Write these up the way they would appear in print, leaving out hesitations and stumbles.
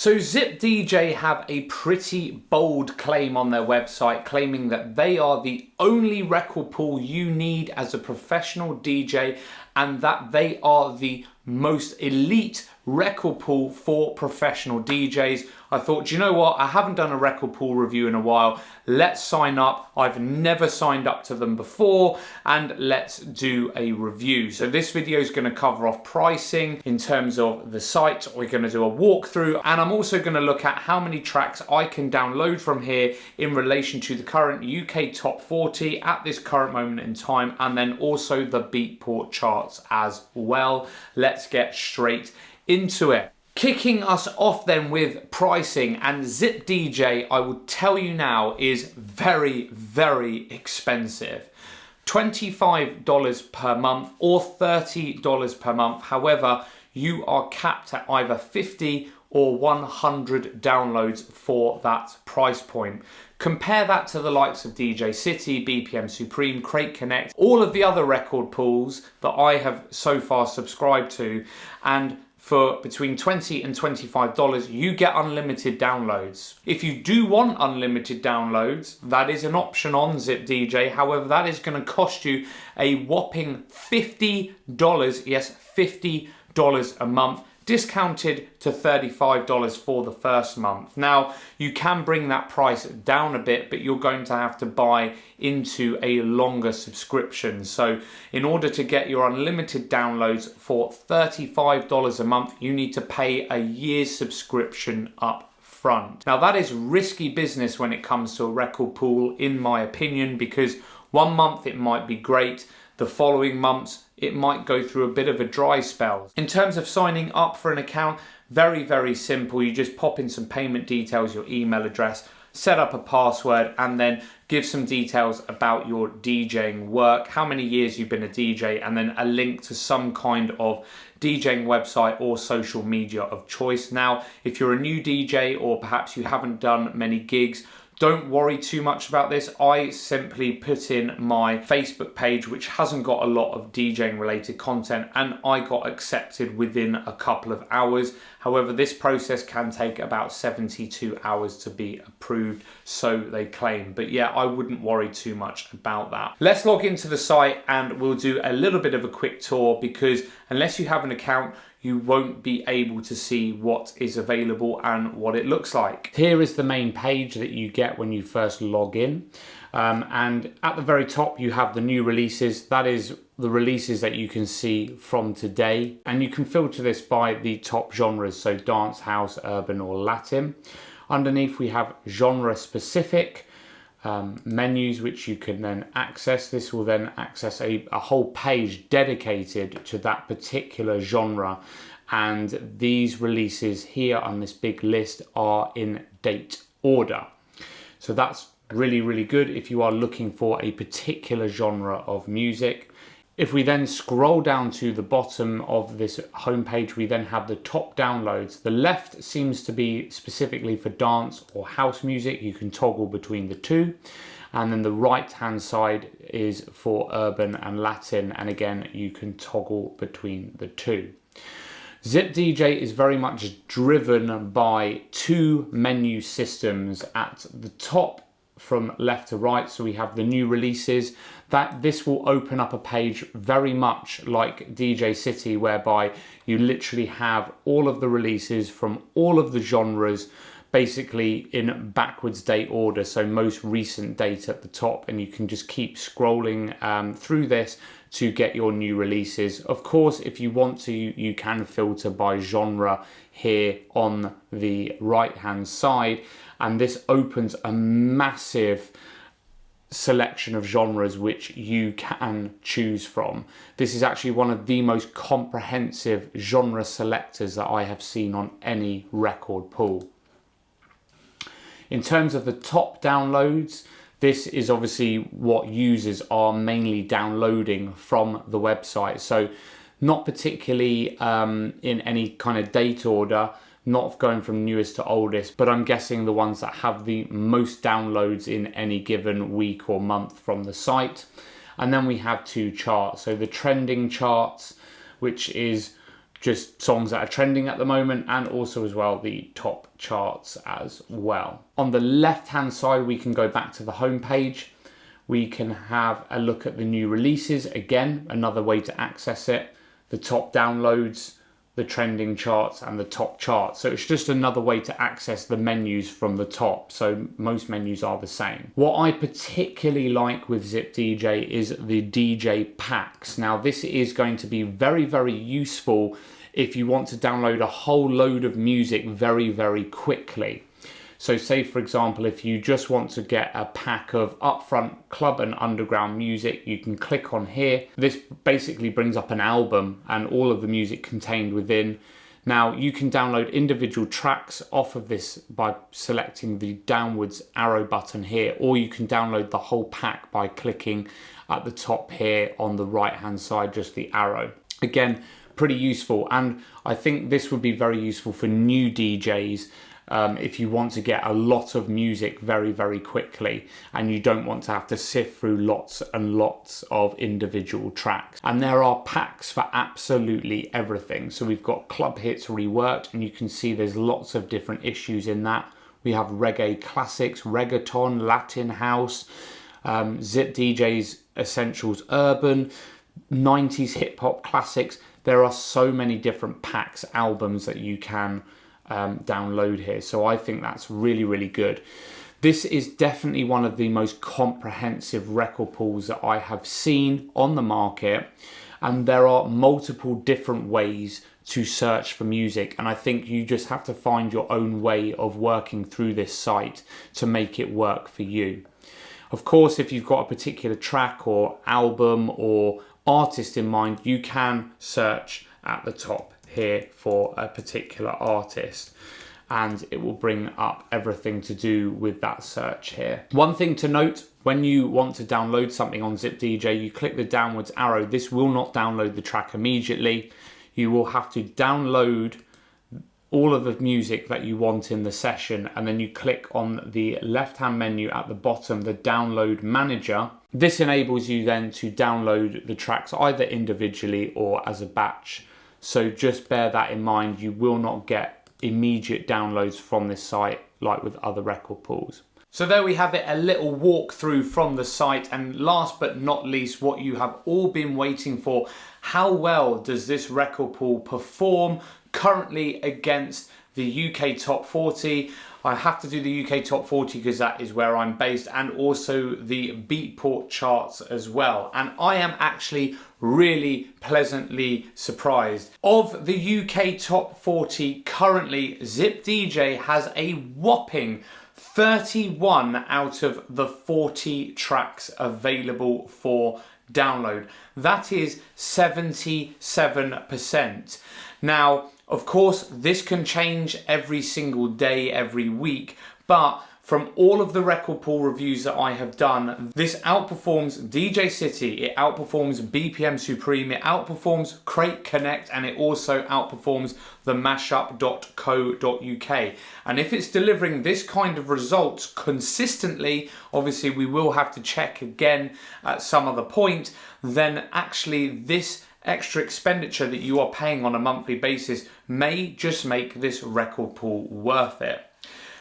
So Zip DJ have a pretty bold claim on their website, claiming that they are the only record pool you need as a professional DJ and that they are the most elite record pool for professional DJs. I thought, you know what? I haven't done a record pool review in a while. Let's sign up. I've never signed up to them before, and let's do a review. So this video is going to cover off pricing in terms of the site. We're going to do a walkthrough, and I'm also going to look at how many tracks I can download from here in relation to the current UK top 40 at this current moment in time, and then also the Beatport charts as well. Let's get straight into it. Kicking us off then with pricing, and Zip DJ, I will tell you now, is very, very expensive. $25 per month or $30 per month. However, you are capped at either 50 or 100 downloads for that price point. Compare that to the likes of DJ City, BPM Supreme, Crate Connect, all of the other record pools that I have so far subscribed to, and for between $20 and $25, you get unlimited downloads. If you do want unlimited downloads, that is an option on Zip DJ. However, that is going to cost you a whopping $50, yes, $50 a month, discounted to $35 for the first month. Now, you can bring that price down a bit, but you're going to have to buy into a longer subscription. So in order to get your unlimited downloads for $35 a month, you need to pay a year's subscription up front. Now, that is risky business when it comes to a record pool, in my opinion, because 1 month it might be great, the following months it might go through a bit of a dry spell. In terms of signing up for an account, very, very simple. You just pop in some payment details, your email address, set up a password, and then give some details about your DJing work, how many years you've been a DJ, and then a link to some kind of DJing website or social media of choice. Now, if you're a new DJ or perhaps you haven't done many gigs, don't worry too much about this. I simply put in my Facebook page, which hasn't got a lot of DJing related content, and I got accepted within a couple of hours. However, this process can take about 72 hours to be approved, so they claim. But yeah, I wouldn't worry too much about that. Let's log into the site and we'll do a little bit of a quick tour, because unless you have an account, you won't be able to see what is available and what it looks like. Here is the main page that you get when you first log in. And at the very top, you have the new releases. That is the releases that you can see from today. And you can filter this by the top genres, so dance, house, urban, or Latin. Underneath, we have genre specific menus, which you can then access. This will then access a whole page dedicated to that particular genre, and these releases here on this big list are in date order. So that's really, really good if you are looking for a particular genre of music. If we then scroll down to the bottom of this homepage, we then have the top downloads. The left seems to be specifically for dance or house music. You can toggle between the two. And then the right hand side is for urban and Latin. And again, you can toggle between the two. Zip DJ is very much driven by two menu systems at the top from left to right. So we have the new releases. This will open up a page very much like DJ City, whereby you literally have all of the releases from all of the genres basically in backwards date order, so most recent date at the top, and you can just keep scrolling through this to get your new releases. Of course, if you want to, you can filter by genre here on the right hand side, and this opens a massive selection of genres which you can choose from. This is actually one of the most comprehensive genre selectors that I have seen on any record pool. In terms of the top downloads, this is obviously what users are mainly downloading from the website. So not particularly in any kind of date order, not going from newest to oldest, but I'm guessing the ones that have the most downloads in any given week or month from the site. And then we have two charts. So the trending charts, which is just songs that are trending at the moment, and also as well the top charts as well. On the left hand side, we can go back to the home page. We can have a look at the new releases, again another way to access it, the top downloads, the trending charts, and the top charts. So it's just another way to access the menus from the top. So most menus are the same. What I particularly like with Zip DJ is the DJ packs. Now this is going to be very, very useful if you want to download a whole load of music very, very quickly. So say for example, if you just want to get a pack of upfront club and underground music, you can click on here. This basically brings up an album and all of the music contained within. Now you can download individual tracks off of this by selecting the downwards arrow button here, or you can download the whole pack by clicking at the top here on the right hand side, just the arrow. Again, pretty useful, and I think this would be very useful for new DJs. If you want to get a lot of music very, very quickly and you don't want to have to sift through lots and lots of individual tracks. And there are packs for absolutely everything. So we've got club hits reworked, and you can see there's lots of different issues in that. We have reggae classics, reggaeton, Latin house, Zip DJ's Essentials Urban, 90s hip hop classics. There are so many different packs, albums that you can download here. So I think that's really, really good. This is definitely one of the most comprehensive record pools that I have seen on the market, and there are multiple different ways to search for music, and I think you just have to find your own way of working through this site to make it work for you. Of course, if you've got a particular track or album or artist in mind, you can search at the top here for a particular artist, and it will bring up everything to do with that search here. One thing to note, when you want to download something on Zip DJ, you click the downwards arrow. This will not download the track immediately. You will have to download all of the music that you want in the session, and then you click on the left hand menu at the bottom, the download manager. This enables you then to download the tracks either individually or as a batch. So just bear that in mind. You will not get immediate downloads from this site like with other record pools. So there we have it, a little walkthrough from the site, and last but not least, what you have all been waiting for. How well does this record pool perform currently against the UK Top 40? I have to do the UK Top 40 because that is where I'm based, and also the Beatport charts as well. And I am actually really pleasantly surprised. Of the UK Top 40 currently, Zip DJ has a whopping 31 out of the 40 tracks available for download. That is 77%. Now, of course, this can change every single day, every week, but from all of the record pool reviews that I have done, this outperforms DJ City, it outperforms BPM Supreme, it outperforms Crate Connect, and it also outperforms the mashup.co.uk. And if it's delivering this kind of results consistently, obviously we will have to check again at some other point, then actually this extra expenditure that you are paying on a monthly basis may just make this record pool worth it.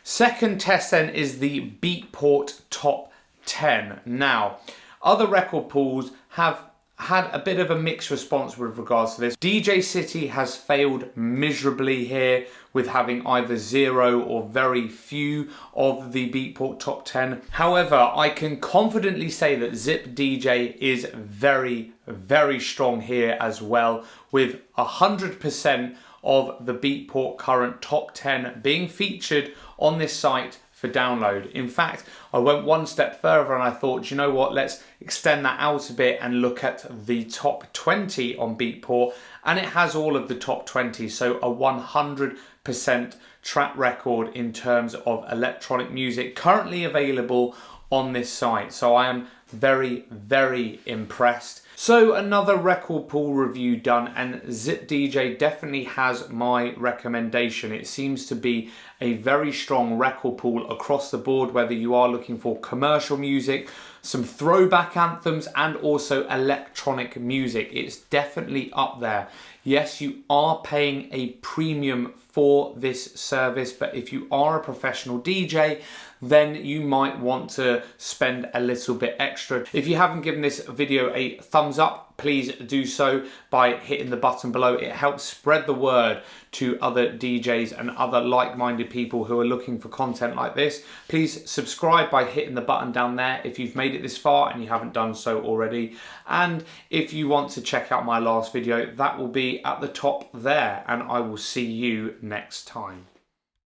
Second test then is the Beatport Top 10. Now, other record pools have had a bit of a mixed response with regards to this. DJ City has failed miserably here with having either zero or very few of the Beatport Top 10. However, I can confidently say that Zip DJ is very, very strong here as well, with 100% of the Beatport current Top 10 being featured on this site for download. In fact, I went one step further and I thought, you know what, let's extend that out a bit and look at the top 20 on Beatport, and it has all of the top 20, so a 100% track record in terms of electronic music currently available on this site. So I am very, very impressed. So another record pool review done, and Zip DJ definitely has my recommendation. It seems to be a very strong record pool across the board, whether you are looking for commercial music, some throwback anthems, and also electronic music. It's definitely up there. Yes, you are paying a premium for this service, but if you are a professional DJ, then you might want to spend a little bit extra. If you haven't given this video a thumbs up, please do so by hitting the button below. It helps spread the word to other DJs and other like-minded people who are looking for content like this. Please subscribe by hitting the button down there if you've made it this far and you haven't done so already. And if you want to check out my last video, that will be at the top there, and I will see you next time.